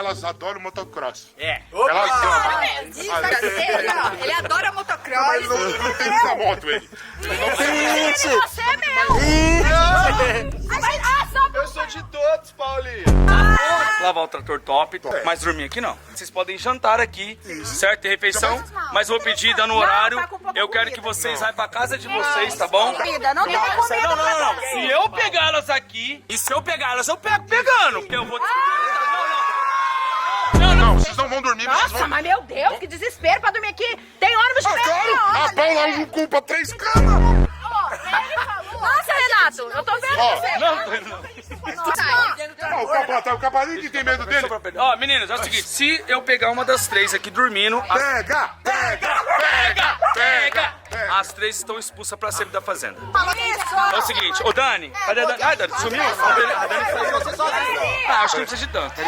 elas adoram motocross. É. Elas amam. Ele adora motocross. Mas não tem essa moto, ele. Você é meu. Eu sou de todos, Paulinho. Lavar o trator top, mas dormir aqui não. Vocês podem jantar aqui, certo? Tem refeição, mas vou pedir dando horário. Eu quero que vocês vão pra casa de vocês, tá bom? Comida, não tem comida. Não. Se eu pegar elas aqui, e se eu pegar elas, eu pego pegando. Porque eu vou... Não, vocês não vão dormir, vocês Nossa, vão... mas meu Deus, que desespero pra dormir aqui. Tem ônibus de Claro, a Paula ocupa 3 camas. Nossa, Renato, eu tô vendo você. O capataz que tem medo dele. Ó, meninas, é o seguinte, se eu pegar uma das 3 aqui dormindo, Pega. as 3 estão expulsas pra sempre da fazenda. Isso. É o seguinte, ô Dani, cadê a Dani? Ai, Dani, sumiu? A Dani saiu. Ah, acho que não precisa de tanto.